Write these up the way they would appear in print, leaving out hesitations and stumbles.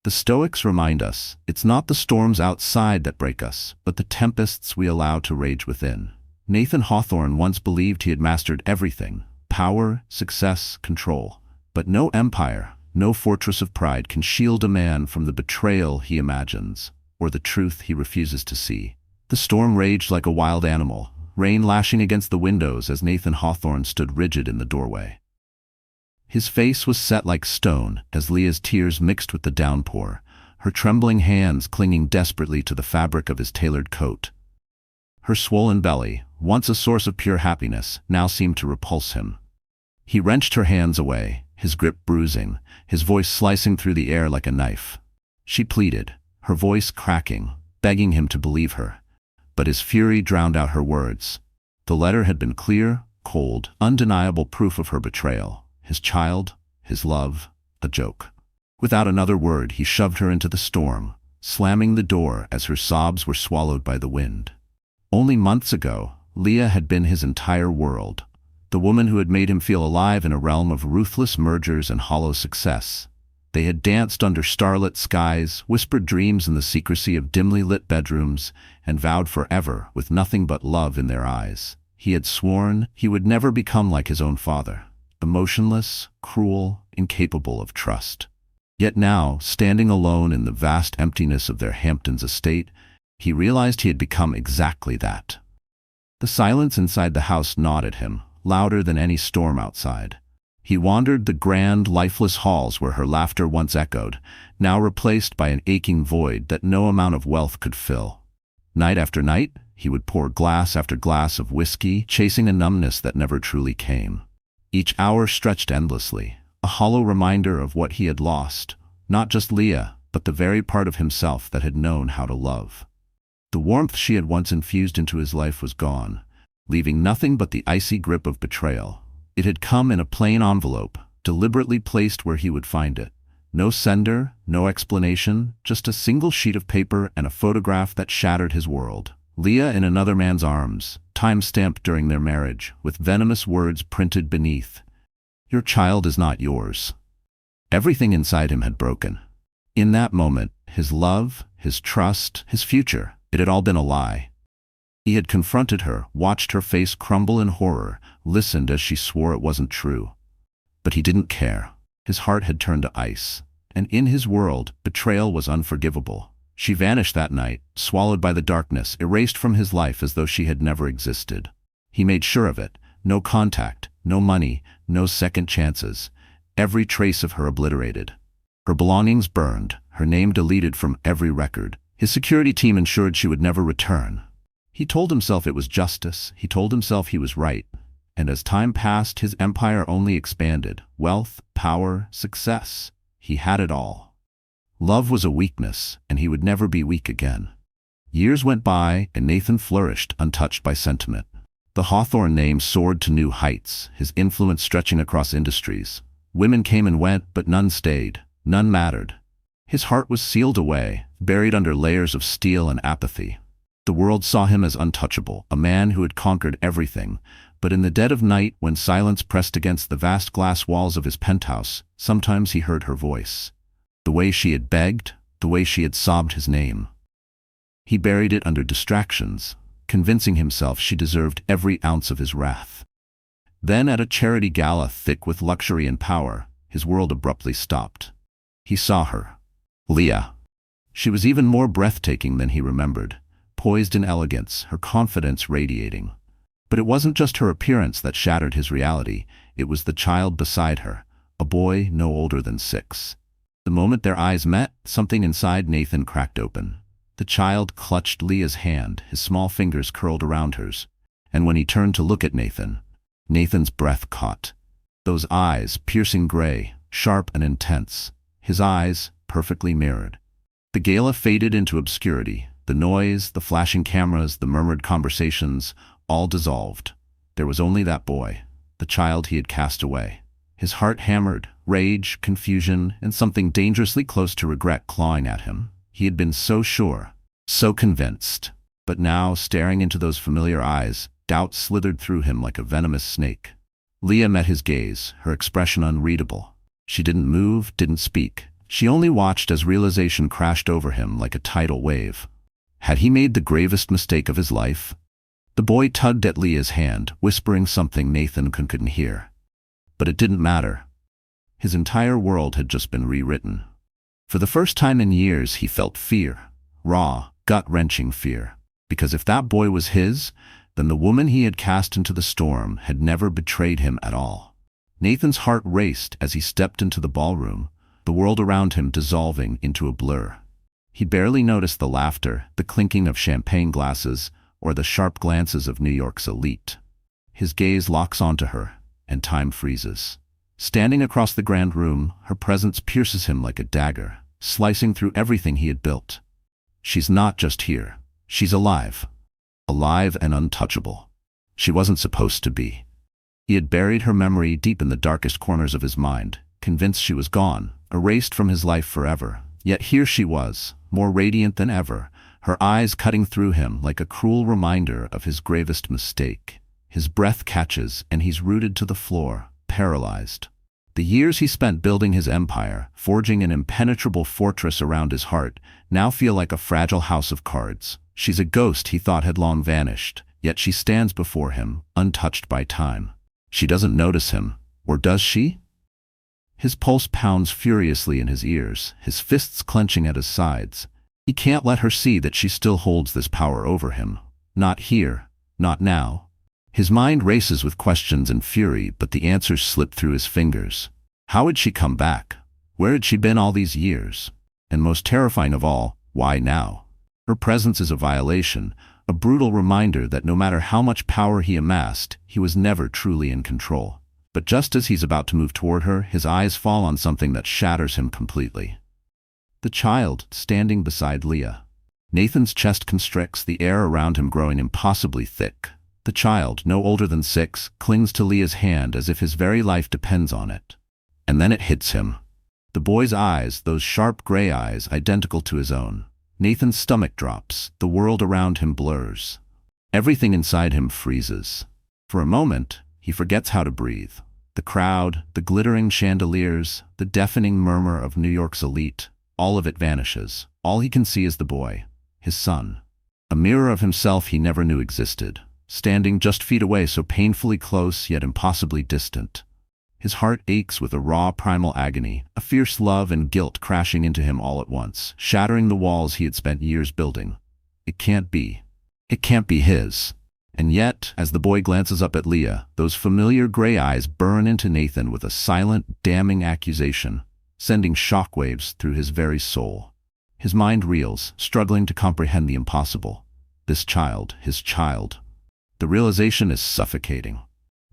The Stoics remind us, it's not the storms outside that break us, but the tempests we allow to rage within. Nathan Hawthorne once believed he had mastered everything: power, success, control. But no empire, no fortress of pride can shield a man from the betrayal he imagines, or the truth he refuses to see. The storm raged like a wild animal, rain lashing against the windows as Nathan Hawthorne stood rigid in the doorway. His face was set like stone as Leah's tears mixed with the downpour, her trembling hands clinging desperately to the fabric of his tailored coat. Her swollen belly, once a source of pure happiness, now seemed to repulse him. He wrenched her hands away, his grip bruising, his voice slicing through the air like a knife. She pleaded, her voice cracking, begging him to believe her. But his fury drowned out her words. The letter had been clear, cold, undeniable proof of her betrayal. His child, his love, a joke. Without another word, he shoved her into the storm, slamming the door as her sobs were swallowed by the wind. Only months ago, Leah had been his entire world, the woman who had made him feel alive in a realm of ruthless mergers and hollow success. They had danced under starlit skies, whispered dreams in the secrecy of dimly lit bedrooms, and vowed forever with nothing but love in their eyes. He had sworn he would never become like his own father, emotionless, cruel, incapable of trust. Yet now, standing alone in the vast emptiness of their Hamptons estate, he realized he had become exactly that. The silence inside the house gnawed at him, louder than any storm outside. He wandered the grand, lifeless halls where her laughter once echoed, now replaced by an aching void that no amount of wealth could fill. Night after night, he would pour glass after glass of whiskey, chasing a numbness that never truly came. Each hour stretched endlessly, a hollow reminder of what he had lost, not just Leah, but the very part of himself that had known how to love. The warmth she had once infused into his life was gone, leaving nothing but the icy grip of betrayal. It had come in a plain envelope, deliberately placed where he would find it. No sender, no explanation, just a single sheet of paper and a photograph that shattered his world. Leah in another man's arms, time-stamped during their marriage, with venomous words printed beneath. "Your child is not yours." Everything inside him had broken. In that moment, his love, his trust, his future, it had all been a lie. He had confronted her, watched her face crumble in horror, listened as she swore it wasn't true. But he didn't care. His heart had turned to ice, and in his world, betrayal was unforgivable. She vanished that night, swallowed by the darkness, erased from his life as though she had never existed. He made sure of it. No contact, no money, no second chances. Every trace of her obliterated. Her belongings burned, her name deleted from every record. His security team ensured she would never return. He told himself it was justice, he told himself he was right, and as time passed, his empire only expanded. Wealth, power, success. He had it all. Love was a weakness, and he would never be weak again. Years went by, and Nathan flourished, untouched by sentiment. The Hawthorne name soared to new heights, his influence stretching across industries. Women came and went, but none stayed, none mattered. His heart was sealed away, buried under layers of steel and apathy. The world saw him as untouchable, a man who had conquered everything, but in the dead of night, when silence pressed against the vast glass walls of his penthouse, sometimes he heard her voice. The way she had begged, the way she had sobbed his name. He buried it under distractions, convincing himself she deserved every ounce of his wrath. Then at a charity gala thick with luxury and power, his world abruptly stopped. He saw her. Leah. She was even more breathtaking than he remembered, poised in elegance, her confidence radiating. But it wasn't just her appearance that shattered his reality, it was the child beside her, a boy no older than 6. The moment their eyes met, something inside Nathan cracked open. The child clutched Leah's hand, his small fingers curled around hers, and when he turned to look at Nathan, Nathan's breath caught. Those eyes, piercing gray, sharp and intense, his eyes, perfectly mirrored. The gala faded into obscurity. The noise, the flashing cameras, the murmured conversations, all dissolved. There was only that boy, the child he had cast away. His heart hammered, rage, confusion, and something dangerously close to regret clawing at him. He had been so sure, so convinced. But now, staring into those familiar eyes, doubt slithered through him like a venomous snake. Leah met his gaze, her expression unreadable. She didn't move, didn't speak, She only watched as realization crashed over him like a tidal wave. Had he made the gravest mistake of his life? The boy tugged at Leah's hand, whispering something Nathan couldn't hear. But it didn't matter. His entire world had just been rewritten. For the first time in years, he felt fear. Raw, gut-wrenching fear. Because if that boy was his, then the woman he had cast into the storm had never betrayed him at all. Nathan's heart raced as he stepped into the ballroom, the world around him dissolving into a blur. He barely noticed the laughter, the clinking of champagne glasses, or the sharp glances of New York's elite. His gaze locks onto her, and time freezes. Standing across the grand room, her presence pierces him like a dagger, slicing through everything he had built. She's not just here. She's alive. Alive and untouchable. She wasn't supposed to be. He had buried her memory deep in the darkest corners of his mind, convinced she was gone, erased from his life forever. Yet here she was, more radiant than ever, her eyes cutting through him like a cruel reminder of his gravest mistake. His breath catches, and he's rooted to the floor, paralyzed. The years he spent building his empire, forging an impenetrable fortress around his heart, now feel like a fragile house of cards. She's a ghost he thought had long vanished, yet she stands before him, untouched by time. She doesn't notice him, or does she? His pulse pounds furiously in his ears, his fists clenching at his sides. He can't let her see that she still holds this power over him. Not here, not now. His mind races with questions and fury, but the answers slip through his fingers. How had she come back? Where had she been all these years? And most terrifying of all, why now? Her presence is a violation, a brutal reminder that no matter how much power he amassed, he was never truly in control. But just as he's about to move toward her, his eyes fall on something that shatters him completely. The child standing beside Leah. Nathan's chest constricts, the air around him growing impossibly thick. The child, no older than 6, clings to Leah's hand as if his very life depends on it. And then it hits him. The boy's eyes, those sharp gray eyes, identical to his own. Nathan's stomach drops, the world around him blurs. Everything inside him freezes. For a moment, he forgets how to breathe. The crowd, the glittering chandeliers, the deafening murmur of New York's elite, all of it vanishes. All he can see is the boy, his son. A mirror of himself he never knew existed, standing just feet away, so painfully close yet impossibly distant. His heart aches with a raw primal agony, a fierce love and guilt crashing into him all at once, shattering the walls he had spent years building. It can't be. It can't be his. And yet, as the boy glances up at Leah, those familiar gray eyes burn into Nathan with a silent, damning accusation, sending shockwaves through his very soul. His mind reels, struggling to comprehend the impossible. This child, his child. The realization is suffocating.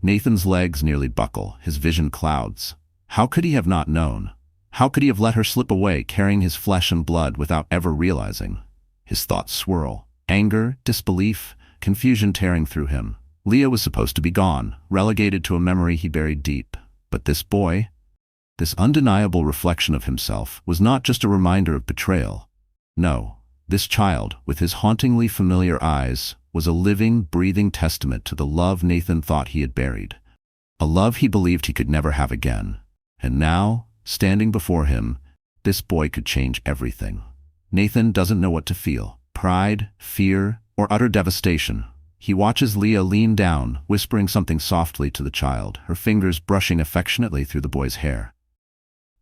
Nathan's legs nearly buckle, his vision clouds. How could he have not known? How could he have let her slip away, carrying his flesh and blood without ever realizing? His thoughts swirl. Anger, disbelief, confusion tearing through him. Leah was supposed to be gone, relegated to a memory he buried deep. But this boy, this undeniable reflection of himself, was not just a reminder of betrayal. No, this child, with his hauntingly familiar eyes, was a living, breathing testament to the love Nathan thought he had buried. A love he believed he could never have again. And now, standing before him, this boy could change everything. Nathan doesn't know what to feel. Pride, fear, or utter devastation. He watches Leah lean down, whispering something softly to the child, her fingers brushing affectionately through the boy's hair.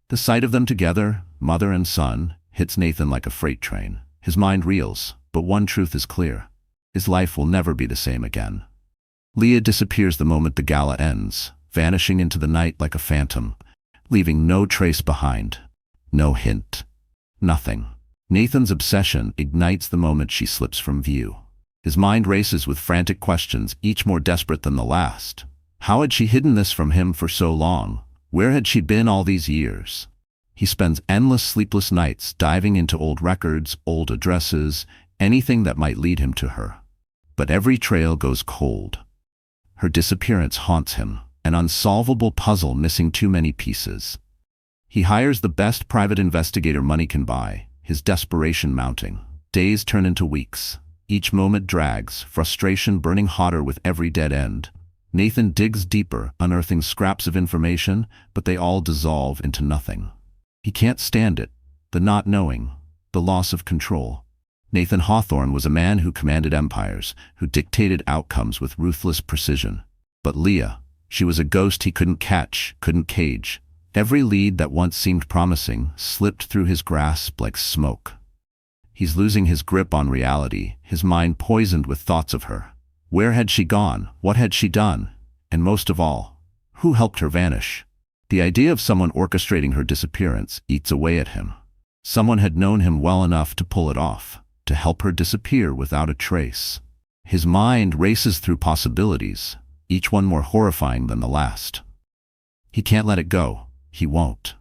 The sight of them together, mother and son, hits Nathan like a freight train. His mind reels, but one truth is clear. His life will never be the same again. Leah disappears the moment the gala ends, vanishing into the night like a phantom, leaving no trace behind. No hint. Nothing. Nathan's obsession ignites the moment she slips from view. His mind races with frantic questions, each more desperate than the last. How had she hidden this from him for so long? Where had she been all these years? He spends endless sleepless nights diving into old records, old addresses, anything that might lead him to her. But every trail goes cold. Her disappearance haunts him, an unsolvable puzzle missing too many pieces. He hires the best private investigator money can buy, his desperation mounting. Days turn into weeks. Each moment drags, frustration burning hotter with every dead end. Nathan digs deeper, unearthing scraps of information, but they all dissolve into nothing. He can't stand it, the not knowing, the loss of control. Nathan Hawthorne was a man who commanded empires, who dictated outcomes with ruthless precision. But Leah, she was a ghost he couldn't catch, couldn't cage. Every lead that once seemed promising slipped through his grasp like smoke. He's losing his grip on reality, his mind poisoned with thoughts of her. Where had she gone? What had she done? And most of all, who helped her vanish? The idea of someone orchestrating her disappearance eats away at him. Someone had known him well enough to pull it off, to help her disappear without a trace. His mind races through possibilities, each one more horrifying than the last. He can't let it go. He won't.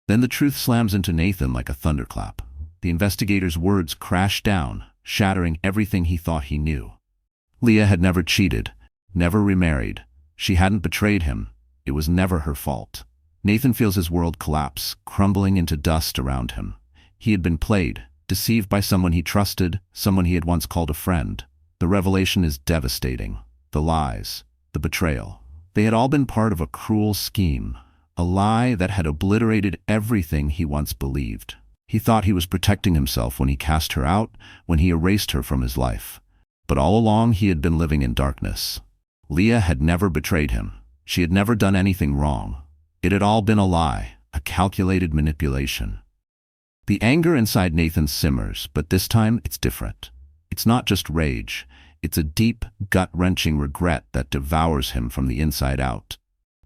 Then the truth slams into Nathan like a thunderclap. The investigator's words crash down, shattering everything he thought he knew. Leah had never cheated, never remarried. She hadn't betrayed him. It was never her fault. Nathan feels his world collapse, crumbling into dust around him. He had been played, deceived by someone he trusted, someone he had once called a friend. The revelation is devastating. The lies, the betrayal. They had all been part of a cruel scheme, a lie that had obliterated everything he once believed. He thought he was protecting himself when he cast her out, when he erased her from his life. But all along he had been living in darkness. Leah had never betrayed him. She had never done anything wrong. It had all been a lie, a calculated manipulation. The anger inside Nathan simmers, but this time it's different. It's not just rage. It's a deep, gut-wrenching regret that devours him from the inside out.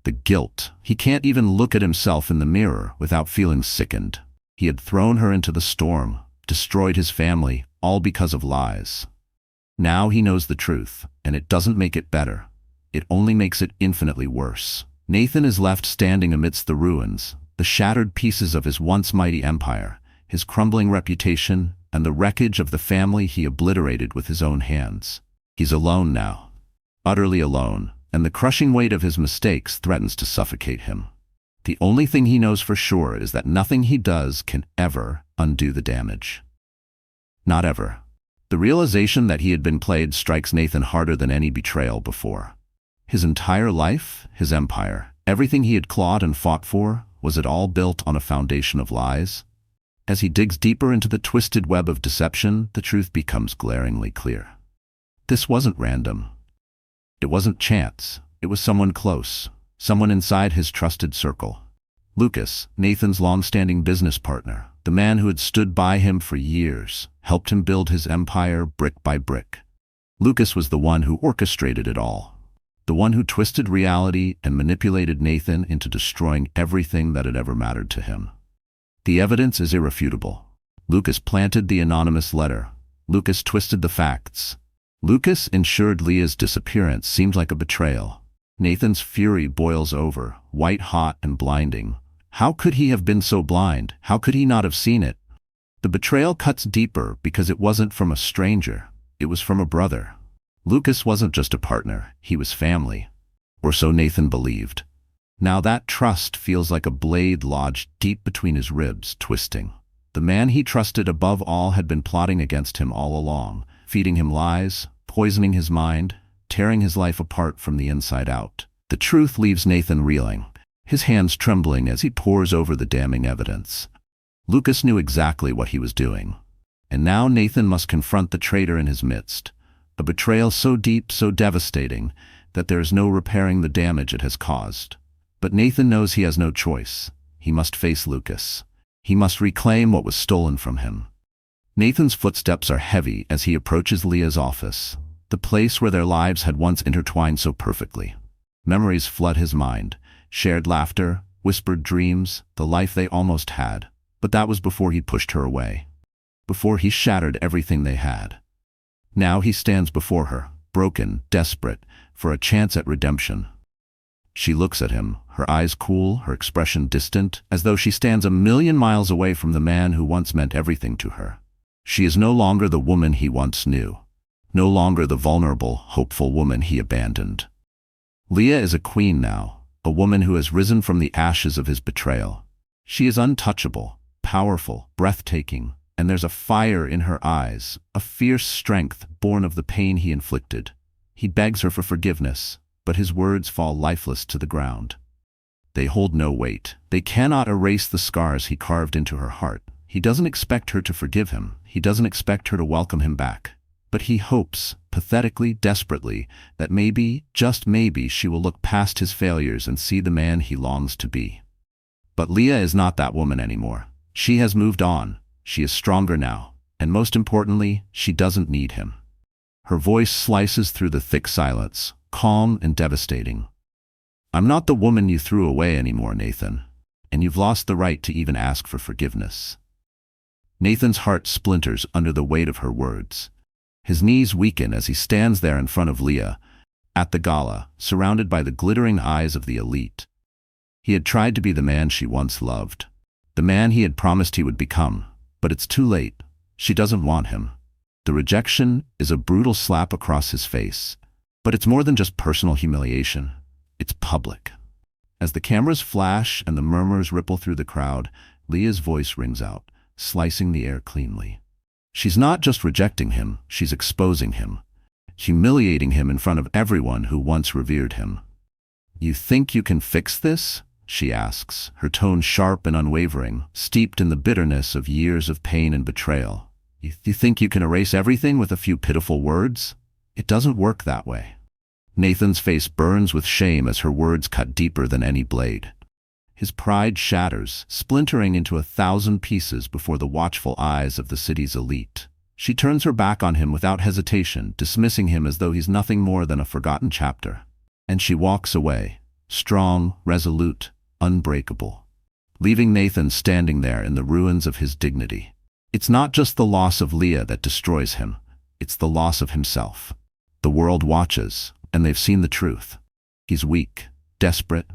The guilt. He can't even look at himself in the mirror without feeling sickened. He had thrown her into the storm, destroyed his family, all because of lies. Now he knows the truth, and it doesn't make it better. It only makes it infinitely worse. Nathan is left standing amidst the ruins, the shattered pieces of his once mighty empire, his crumbling reputation, and the wreckage of the family he obliterated with his own hands. He's alone now, utterly alone, and the crushing weight of his mistakes threatens to suffocate him. The only thing he knows for sure is that nothing he does can ever undo the damage. Not ever. The realization that he had been played strikes Nathan harder than any betrayal before. His entire life, his empire, everything he had clawed and fought for, was it all built on a foundation of lies? As he digs deeper into the twisted web of deception, the truth becomes glaringly clear. This wasn't random. It wasn't chance. It was someone close, someone inside his trusted circle. Lucas, Nathan's long-standing business partner, the man who had stood by him for years, helped him build his empire brick by brick. Lucas was the one who orchestrated it all, the one who twisted reality and manipulated Nathan into destroying everything that had ever mattered to him. The evidence is irrefutable. Lucas planted the anonymous letter. Lucas twisted the facts. Lucas ensured Leah's disappearance seemed like a betrayal. Nathan's fury boils over, white-hot and blinding. How could he have been so blind? How could he not have seen it? The betrayal cuts deeper because it wasn't from a stranger. It was from a brother. Lucas wasn't just a partner, he was family. Or so Nathan believed. Now that trust feels like a blade lodged deep between his ribs, twisting. The man he trusted above all had been plotting against him all along, feeding him lies, poisoning his mind, tearing his life apart from the inside out. The truth leaves Nathan reeling, his hands trembling as he pores over the damning evidence. Lucas knew exactly what he was doing. And now Nathan must confront the traitor in his midst. A betrayal so deep, so devastating, that there is no repairing the damage it has caused. But Nathan knows he has no choice. He must face Lucas. He must reclaim what was stolen from him. Nathan's footsteps are heavy as he approaches Leah's office, the place where their lives had once intertwined so perfectly. Memories flood his mind, shared laughter, whispered dreams, the life they almost had. But that was before he pushed her away, before he shattered everything they had. Now he stands before her, broken, desperate, for a chance at redemption. She looks at him, her eyes cool, her expression distant, as though she stands a million miles away from the man who once meant everything to her. She is no longer the woman he once knew, no longer the vulnerable, hopeful woman he abandoned. Leah is a queen now, a woman who has risen from the ashes of his betrayal. She is untouchable, powerful, breathtaking, and there's a fire in her eyes, a fierce strength born of the pain he inflicted. He begs her for forgiveness, but his words fall lifeless to the ground. They hold no weight. They cannot erase the scars he carved into her heart. He doesn't expect her to forgive him. He doesn't expect her to welcome him back. But he hopes, pathetically, desperately, that maybe, just maybe, she will look past his failures and see the man he longs to be. But Leah is not that woman anymore. She has moved on. She is stronger now. And most importantly, she doesn't need him. Her voice slices through the thick silence, calm and devastating. I'm not the woman you threw away anymore, Nathan. And you've lost the right to even ask for forgiveness. Nathan's heart splinters under the weight of her words. His knees weaken as he stands there in front of Leah, at the gala, surrounded by the glittering eyes of the elite. He had tried to be the man she once loved, the man he had promised he would become, but it's too late. She doesn't want him. The rejection is a brutal slap across his face, but it's more than just personal humiliation. It's public. As the cameras flash and the murmurs ripple through the crowd, Leah's voice rings out, slicing the air cleanly. She's not just rejecting him, she's exposing him, humiliating him in front of everyone who once revered him. You think you can fix this? She asks, her tone sharp and unwavering, steeped in the bitterness of years of pain and betrayal. You think you can erase everything with a few pitiful words? It doesn't work that way. Nathan's face burns with shame as her words cut deeper than any blade. His pride shatters, splintering into 1,000 pieces before the watchful eyes of the city's elite. She turns her back on him without hesitation, dismissing him as though he's nothing more than a forgotten chapter. And she walks away, strong, resolute, unbreakable, leaving Nathan standing there in the ruins of his dignity. It's not just the loss of Leah that destroys him, it's the loss of himself. The world watches, and they've seen the truth. He's weak, desperate,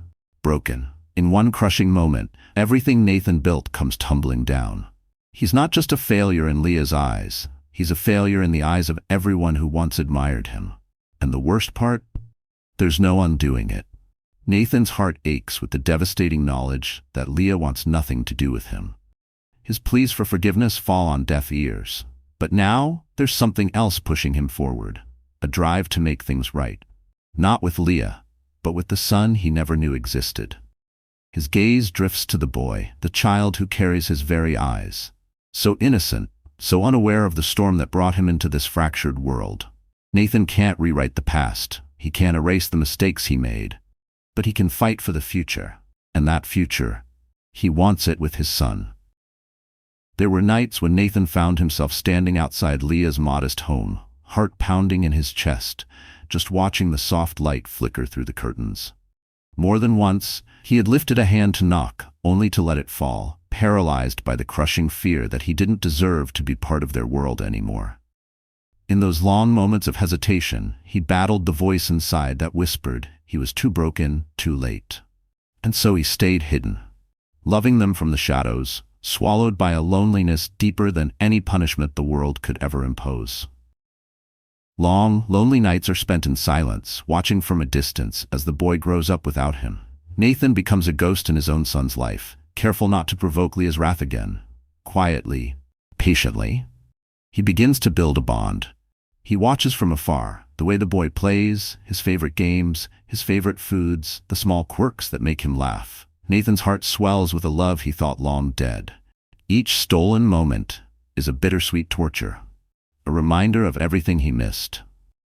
broken. In one crushing moment, everything Nathan built comes tumbling down. He's not just a failure in Leah's eyes, he's a failure in the eyes of everyone who once admired him. And the worst part? There's no undoing it. Nathan's heart aches with the devastating knowledge that Leah wants nothing to do with him. His pleas for forgiveness fall on deaf ears. But now, there's something else pushing him forward, a drive to make things right. Not with Leah, but with the son he never knew existed. His gaze drifts to the boy, the child who carries his very eyes. So innocent, so unaware of the storm that brought him into this fractured world. Nathan can't rewrite the past. He can't erase the mistakes he made. But he can fight for the future. And that future, he wants it with his son. There were nights when Nathan found himself standing outside Leah's modest home, heart pounding in his chest, just watching the soft light flicker through the curtains. More than once, he had lifted a hand to knock, only to let it fall, paralyzed by the crushing fear that he didn't deserve to be part of their world anymore. In those long moments of hesitation, he battled the voice inside that whispered he was too broken, too late. And so he stayed hidden, loving them from the shadows, swallowed by a loneliness deeper than any punishment the world could ever impose. Long, lonely nights are spent in silence, watching from a distance as the boy grows up without him. Nathan becomes a ghost in his own son's life, careful not to provoke Leah's wrath again. Quietly, patiently, he begins to build a bond. He watches from afar, the way the boy plays, his favorite games, his favorite foods, the small quirks that make him laugh. Nathan's heart swells with a love he thought long dead. Each stolen moment is a bittersweet torture, a reminder of everything he missed.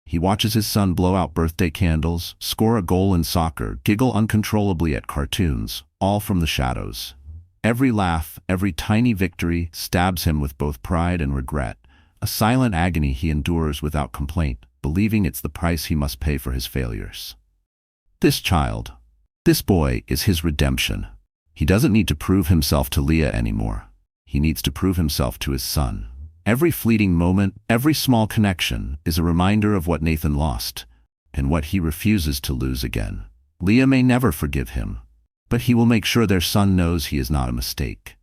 He watches his son blow out birthday candles, score a goal in soccer, giggle uncontrollably at cartoons, all from the shadows. Every laugh, every tiny victory stabs him with both pride and regret, a silent agony he endures without complaint, believing it's the price he must pay for his failures. This child, this boy, is his redemption. He doesn't need to prove himself to Leah anymore. He needs to prove himself to his son. Every fleeting moment, every small connection is a reminder of what Nathan lost and what he refuses to lose again. Leah may never forgive him, but he will make sure their son knows he is not a mistake.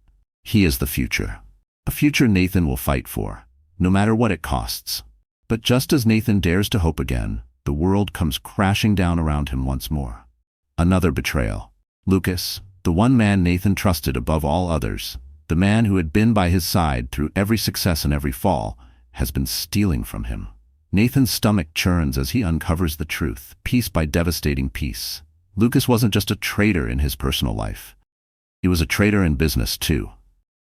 He is the future. A future Nathan will fight for, no matter what it costs. But just as Nathan dares to hope again, the world comes crashing down around him once more. Another betrayal. Lucas, the one man Nathan trusted above all others, the man who had been by his side through every success and every fall, has been stealing from him. Nathan's stomach churns as he uncovers the truth, piece by devastating piece. Lucas wasn't just a traitor in his personal life. He was a traitor in business too.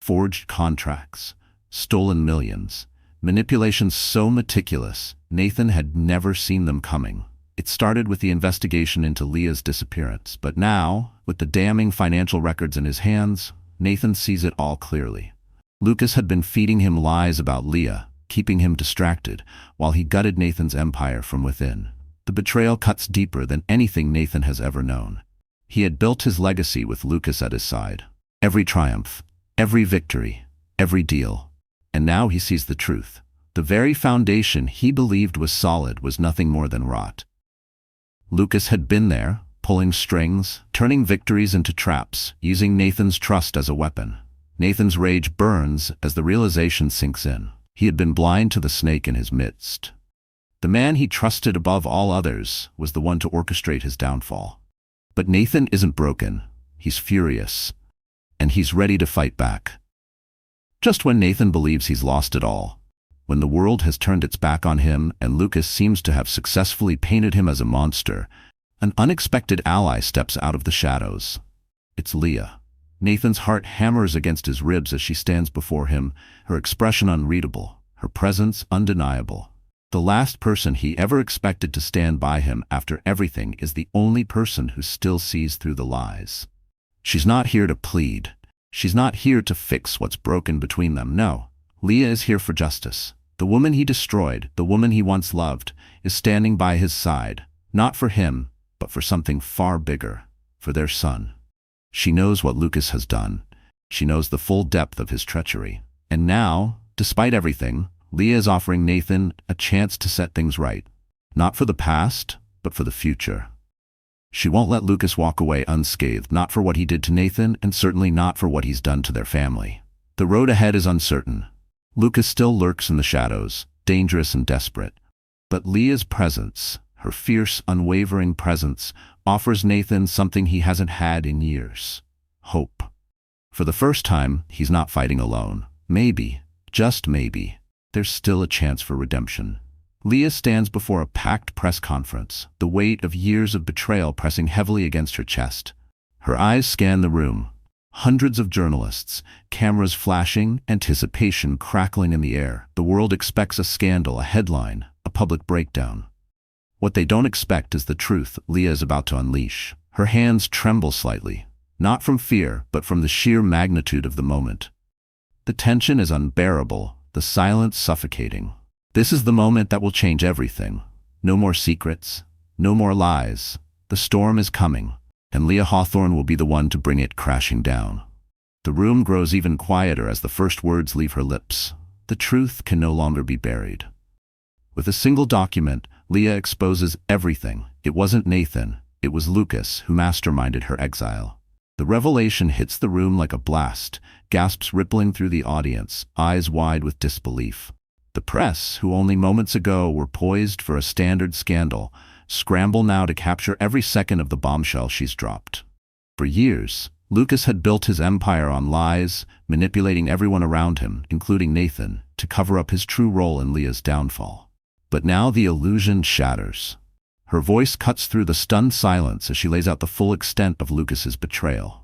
Forged contracts, stolen millions, manipulations so meticulous, Nathan had never seen them coming. It started with the investigation into Leah's disappearance, but now, with the damning financial records in his hands, Nathan sees it all clearly. Lucas had been feeding him lies about Leah, keeping him distracted, while he gutted Nathan's empire from within. The betrayal cuts deeper than anything Nathan has ever known. He had built his legacy with Lucas at his side. Every triumph, every victory, every deal. And now he sees the truth. The very foundation he believed was solid was nothing more than rot. Lucas had been there, pulling strings, turning victories into traps, using Nathan's trust as a weapon. Nathan's rage burns as the realization sinks in. He had been blind to the snake in his midst. The man he trusted above all others was the one to orchestrate his downfall. But Nathan isn't broken. He's furious. And he's ready to fight back. Just when Nathan believes he's lost it all, when the world has turned its back on him and Lucas seems to have successfully painted him as a monster, an unexpected ally steps out of the shadows. It's Leah. Nathan's heart hammers against his ribs as she stands before him, her expression unreadable, her presence undeniable. The last person he ever expected to stand by him after everything is the only person who still sees through the lies. She's not here to plead. She's not here to fix what's broken between them. No, Leah is here for justice. The woman he destroyed, the woman he once loved, is standing by his side, not for him, but for something far bigger, for their son. She knows what Lucas has done. She knows the full depth of his treachery. And now, despite everything, Leah is offering Nathan a chance to set things right. Not for the past, but for the future. She won't let Lucas walk away unscathed, not for what he did to Nathan, and certainly not for what he's done to their family. The road ahead is uncertain. Lucas still lurks in the shadows, dangerous and desperate. But Leah's presence, her fierce, unwavering presence, offers Nathan something he hasn't had in years. Hope. For the first time, he's not fighting alone. Maybe, just maybe, there's still a chance for redemption. Leah stands before a packed press conference, the weight of years of betrayal pressing heavily against her chest. Her eyes scan the room. Hundreds of journalists, cameras flashing, anticipation crackling in the air. The world expects a scandal, a headline, a public breakdown. What they don't expect is the truth Leah is about to unleash. Her hands tremble slightly, not from fear, but from the sheer magnitude of the moment. The tension is unbearable, the silence suffocating. This is the moment that will change everything. No more secrets, no more lies. The storm is coming, and Leah Hawthorne will be the one to bring it crashing down. The room grows even quieter as the first words leave her lips. The truth can no longer be buried. With a single document, Leah exposes everything. It wasn't Nathan, it was Lucas who masterminded her exile. The revelation hits the room like a blast, gasps rippling through the audience, eyes wide with disbelief. The press, who only moments ago were poised for a standard scandal, scramble now to capture every second of the bombshell she's dropped. For years, Lucas had built his empire on lies, manipulating everyone around him, including Nathan, to cover up his true role in Leah's downfall. But now the illusion shatters. Her voice cuts through the stunned silence as she lays out the full extent of Lucas's betrayal.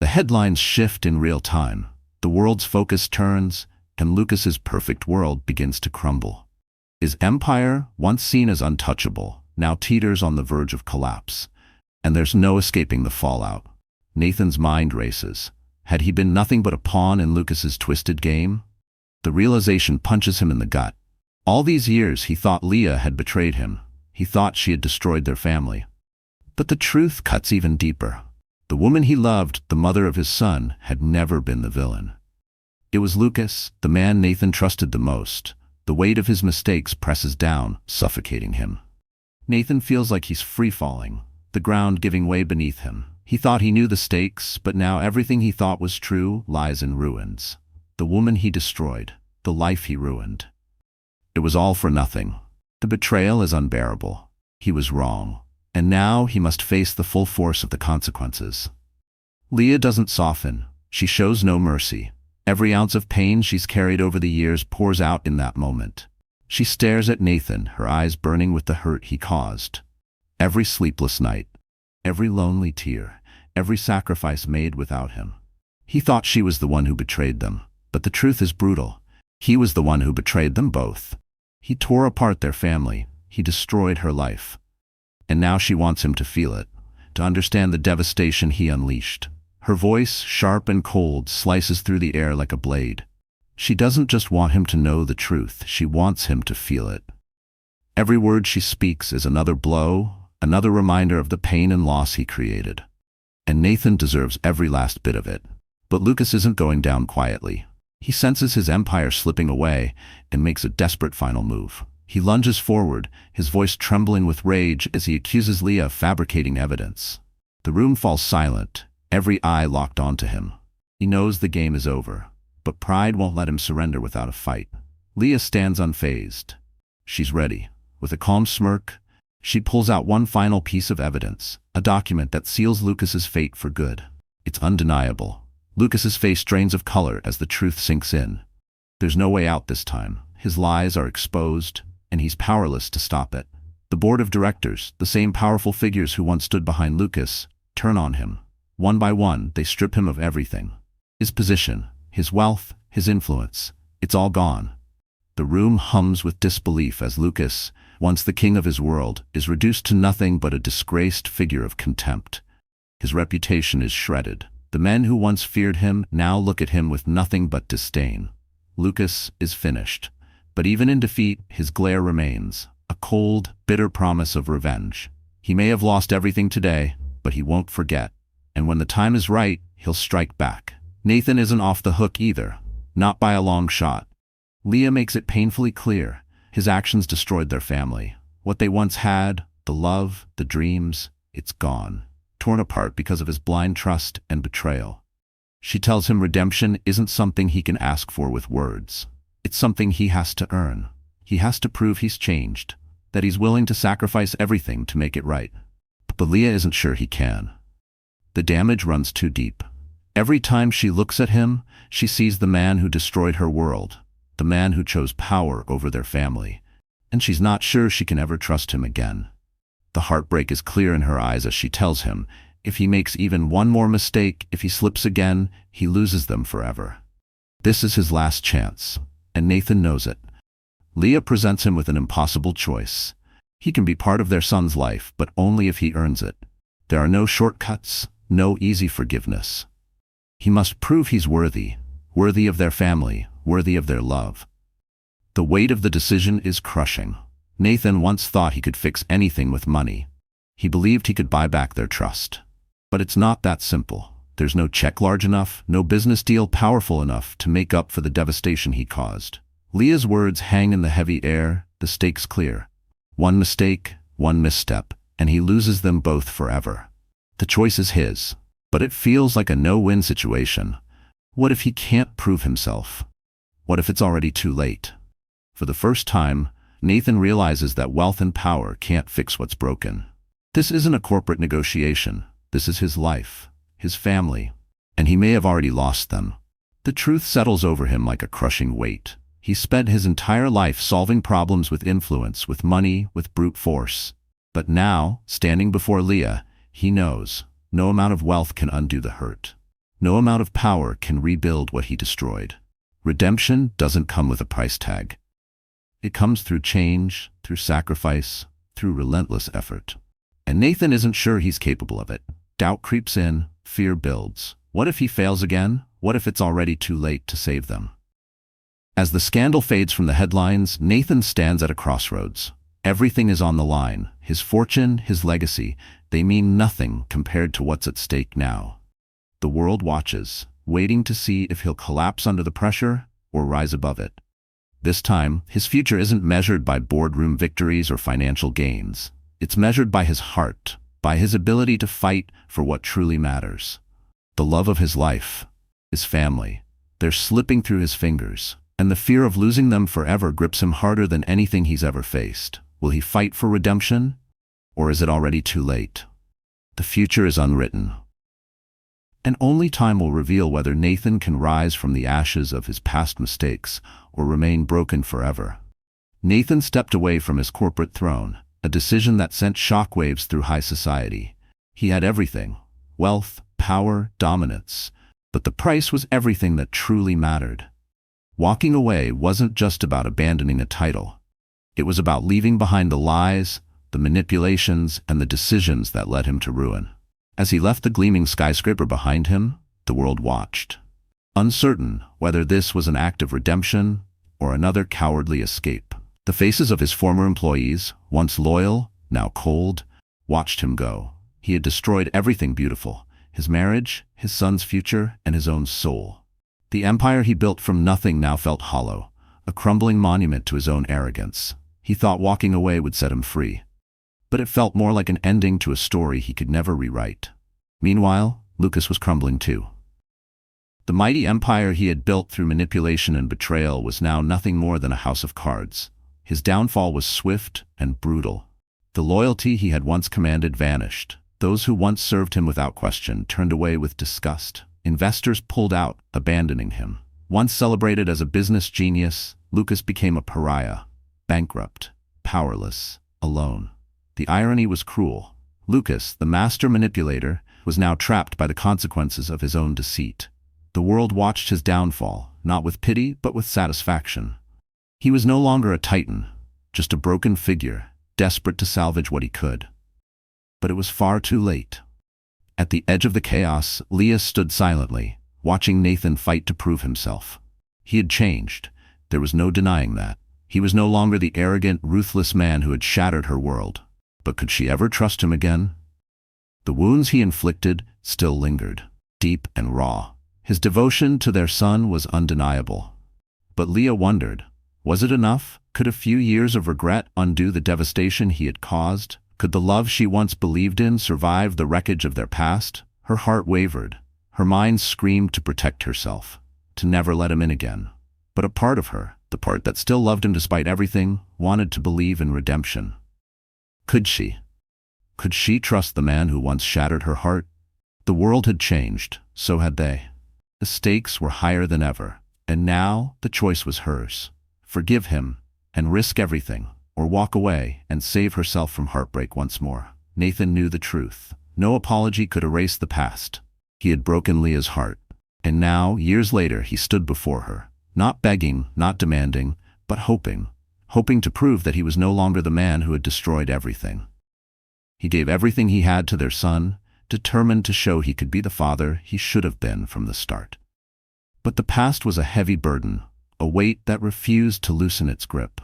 The headlines shift in real time. The world's focus turns, and Lucas's perfect world begins to crumble. His empire, once seen as untouchable, now teeters on the verge of collapse. And there's no escaping the fallout. Nathan's mind races. Had he been nothing but a pawn in Lucas's twisted game? The realization punches him in the gut. All these years he thought Leah had betrayed him. He thought she had destroyed their family. But the truth cuts even deeper. The woman he loved, the mother of his son, had never been the villain. It was Lucas, the man Nathan trusted the most. The weight of his mistakes presses down, suffocating him. Nathan feels like he's free-falling, the ground giving way beneath him. He thought he knew the stakes, but now everything he thought was true lies in ruins. The woman he destroyed, the life he ruined. It was all for nothing. The betrayal is unbearable. He was wrong. And now he must face the full force of the consequences. Leah doesn't soften. She shows no mercy. Every ounce of pain she's carried over the years pours out in that moment. She stares at Nathan, her eyes burning with the hurt he caused. Every sleepless night, every lonely tear, every sacrifice made without him. He thought she was the one who betrayed them, but the truth is brutal. He was the one who betrayed them both. He tore apart their family, he destroyed her life. And now she wants him to feel it, to understand the devastation he unleashed. Her voice, sharp and cold, slices through the air like a blade. She doesn't just want him to know the truth, she wants him to feel it. Every word she speaks is another blow, another reminder of the pain and loss he created. And Nathan deserves every last bit of it. But Lucas isn't going down quietly. He senses his empire slipping away and makes a desperate final move. He lunges forward, his voice trembling with rage as he accuses Leah of fabricating evidence. The room falls silent, every eye locked onto him. He knows the game is over, but pride won't let him surrender without a fight. Leah stands unfazed. She's ready. With a calm smirk, she pulls out one final piece of evidence, a document that seals Lucas's fate for good. It's undeniable. Lucas's face drains of color as the truth sinks in. There's no way out this time. His lies are exposed, and he's powerless to stop it. The board of directors, the same powerful figures who once stood behind Lucas, turn on him. One by one, they strip him of everything. His position, his wealth, his influence, it's all gone. The room hums with disbelief as Lucas, once the king of his world, is reduced to nothing but a disgraced figure of contempt. His reputation is shredded. The men who once feared him now look at him with nothing but disdain. Lucas is finished. But even in defeat, his glare remains, a cold, bitter promise of revenge. He may have lost everything today, but he won't forget. And when the time is right, he'll strike back. Nathan isn't off the hook either, not by a long shot. Leah makes it painfully clear. His actions destroyed their family. What they once had, the love, the dreams, it's gone. Torn apart because of his blind trust and betrayal. She tells him redemption isn't something he can ask for with words. It's something he has to earn. He has to prove he's changed, that he's willing to sacrifice everything to make it right. But Leah isn't sure he can. The damage runs too deep. Every time she looks at him, she sees the man who destroyed her world, the man who chose power over their family, and she's not sure she can ever trust him again. The heartbreak is clear in her eyes as she tells him, if he makes even one more mistake, if he slips again, he loses them forever. This is his last chance, and Nathan knows it. Leah presents him with an impossible choice. He can be part of their son's life, but only if he earns it. There are no shortcuts, no easy forgiveness. He must prove he's worthy, worthy of their family, worthy of their love. The weight of the decision is crushing. Nathan once thought he could fix anything with money. He believed he could buy back their trust. But it's not that simple. There's no check large enough, no business deal powerful enough to make up for the devastation he caused. Leah's words hang in the heavy air, the stakes clear. One mistake, one misstep, and he loses them both forever. The choice is his, but it feels like a no-win situation. What if he can't prove himself? What if it's already too late? For the first time, Nathan realizes that wealth and power can't fix what's broken. This isn't a corporate negotiation. This is his life, his family, and he may have already lost them. The truth settles over him like a crushing weight. He spent his entire life solving problems with influence, with money, with brute force. But now, standing before Leah, he knows no amount of wealth can undo the hurt. No amount of power can rebuild what he destroyed. Redemption doesn't come with a price tag. It comes through change, through sacrifice, through relentless effort. And Nathan isn't sure he's capable of it. Doubt creeps in, fear builds. What if he fails again? What if it's already too late to save them? As the scandal fades from the headlines, Nathan stands at a crossroads. Everything is on the line. His fortune, his legacy, they mean nothing compared to what's at stake now. The world watches, waiting to see if he'll collapse under the pressure or rise above it. This time, his future isn't measured by boardroom victories or financial gains. It's measured by his heart, by his ability to fight for what truly matters. The love of his life, his family, they're slipping through his fingers, and the fear of losing them forever grips him harder than anything he's ever faced. Will he fight for redemption, or is it already too late? The future is unwritten, and only time will reveal whether Nathan can rise from the ashes of his past mistakes or remain broken forever. Nathan stepped away from his corporate throne, a decision that sent shockwaves through high society. He had everything: wealth, power, dominance. But the price was everything that truly mattered. Walking away wasn't just about abandoning a title. It was about leaving behind the lies, the manipulations, and the decisions that led him to ruin. As he left the gleaming skyscraper behind him, the world watched, uncertain whether this was an act of redemption or another cowardly escape. The faces of his former employees, once loyal, now cold, watched him go. He had destroyed everything beautiful: his marriage, his son's future, and his own soul. The empire he built from nothing now felt hollow, a crumbling monument to his own arrogance. He thought walking away would set him free, but it felt more like an ending to a story he could never rewrite. Meanwhile, Lucas was crumbling too. The mighty empire he had built through manipulation and betrayal was now nothing more than a house of cards. His downfall was swift and brutal. The loyalty he had once commanded vanished. Those who once served him without question turned away with disgust. Investors pulled out, abandoning him. Once celebrated as a business genius, Lucas became a pariah, bankrupt, powerless, alone. The irony was cruel. Lucas, the master manipulator, was now trapped by the consequences of his own deceit. The world watched his downfall, not with pity, but with satisfaction. He was no longer a titan, just a broken figure, desperate to salvage what he could. But it was far too late. At the edge of the chaos, Leah stood silently, watching Nathan fight to prove himself. He had changed. There was no denying that. He was no longer the arrogant, ruthless man who had shattered her world. But could she ever trust him again? The wounds he inflicted still lingered, deep and raw. His devotion to their son was undeniable. But Leah wondered, was it enough? Could a few years of regret undo the devastation he had caused? Could the love she once believed in survive the wreckage of their past? Her heart wavered. Her mind screamed to protect herself, to never let him in again. But a part of her, the part that still loved him despite everything, wanted to believe in redemption. Could she? Could she trust the man who once shattered her heart? The world had changed, so had they. The stakes were higher than ever, and now the choice was hers. Forgive him and risk everything, or walk away and save herself from heartbreak once more. Nathan knew the truth. No apology could erase the past. He had broken Leah's heart, and now, years later, he stood before her, not begging, not demanding, but hoping to prove that he was no longer the man who had destroyed everything. He gave everything he had to their son, determined to show he could be the father he should have been from the start. But the past was a heavy burden, a weight that refused to loosen its grip.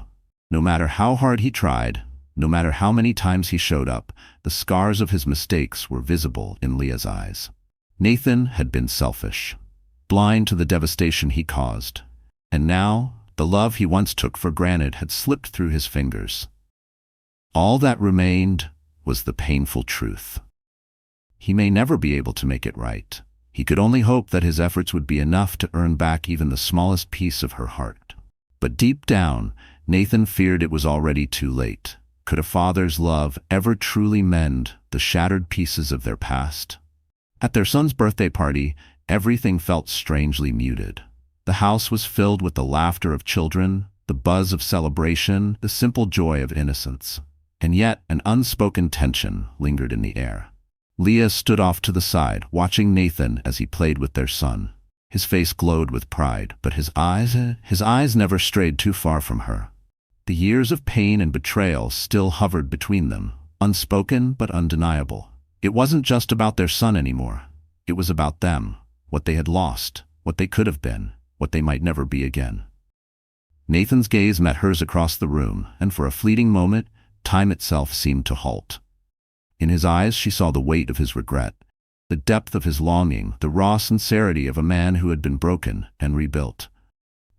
No matter how hard he tried, no matter how many times he showed up, the scars of his mistakes were visible in Leah's eyes. Nathan had been selfish, blind to the devastation he caused, and now the love he once took for granted had slipped through his fingers. All that remained was the painful truth. He may never be able to make it right. He could only hope that his efforts would be enough to earn back even the smallest piece of her heart. But deep down, Nathan feared it was already too late. Could a father's love ever truly mend the shattered pieces of their past? At their son's birthday party, everything felt strangely muted. The house was filled with the laughter of children, the buzz of celebration, the simple joy of innocence. And yet, an unspoken tension lingered in the air. Leah stood off to the side, watching Nathan as he played with their son. His face glowed with pride, but his eyes never strayed too far from her. The years of pain and betrayal still hovered between them, unspoken but undeniable. It wasn't just about their son anymore. It was about them, what they had lost, what they could have been, what they might never be again. Nathan's gaze met hers across the room, and for a fleeting moment, time itself seemed to halt. In his eyes she saw the weight of his regret, the depth of his longing, the raw sincerity of a man who had been broken and rebuilt.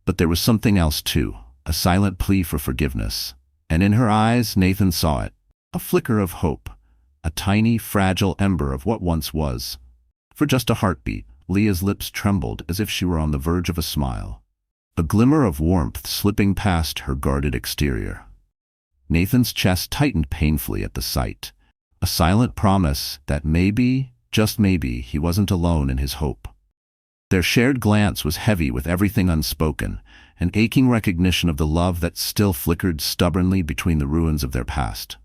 But there was something else too, a silent plea for forgiveness. And in her eyes, Nathan saw it, a flicker of hope, a tiny, fragile ember of what once was. For just a heartbeat, Leah's lips trembled as if she were on the verge of a smile, a glimmer of warmth slipping past her guarded exterior. Nathan's chest tightened painfully at the sight, a silent promise that maybe, just maybe, he wasn't alone in his hope. Their shared glance was heavy with everything unspoken, an aching recognition of the love that still flickered stubbornly between the ruins of their past.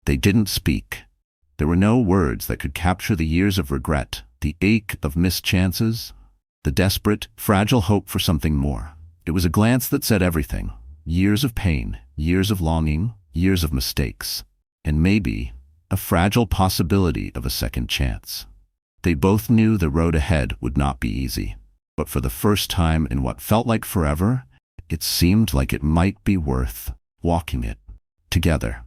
They didn't speak. There were no words that could capture the years of regret, the ache of missed chances, the desperate, fragile hope for something more. It was a glance that said everything. Years of pain, years of longing, years of mistakes, and maybe a fragile possibility of a second chance. They both knew the road ahead would not be easy, but for the first time in what felt like forever, it seemed like it might be worth walking it together.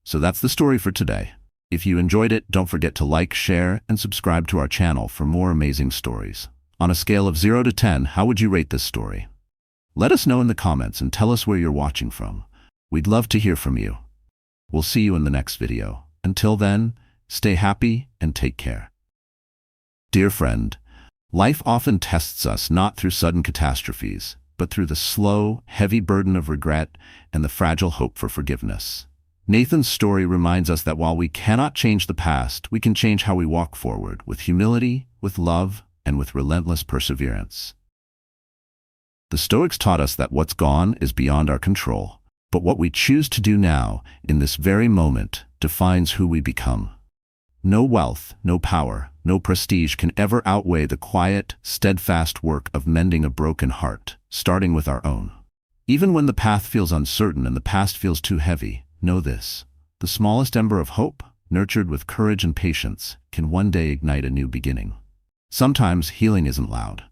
So that's the story for today. If you enjoyed it, don't forget to like, share, and subscribe to our channel for more amazing stories. On a scale of 0 to 10, how would you rate this story? Let us know in the comments and tell us where you're watching from. We'd love to hear from you. We'll see you in the next video. Until then, stay happy and take care. Dear friend, life often tests us not through sudden catastrophes, but through the slow, heavy burden of regret and the fragile hope for forgiveness. Nathan's story reminds us that while we cannot change the past, we can change how we walk forward, with humility, with love, and with relentless perseverance. The Stoics taught us that what's gone is beyond our control, but what we choose to do now, in this very moment, defines who we become. No wealth, no power, no prestige can ever outweigh the quiet, steadfast work of mending a broken heart, starting with our own. Even when the path feels uncertain and the past feels too heavy, know this: the smallest ember of hope, nurtured with courage and patience, can one day ignite a new beginning. Sometimes healing isn't loud.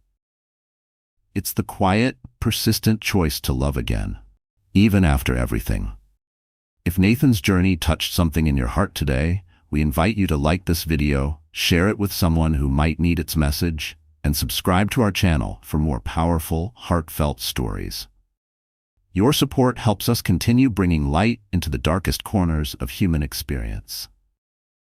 It's the quiet, persistent choice to love again, even after everything. If Nathan's journey touched something in your heart today, we invite you to like this video, share it with someone who might need its message, and subscribe to our channel for more powerful, heartfelt stories. Your support helps us continue bringing light into the darkest corners of human experience.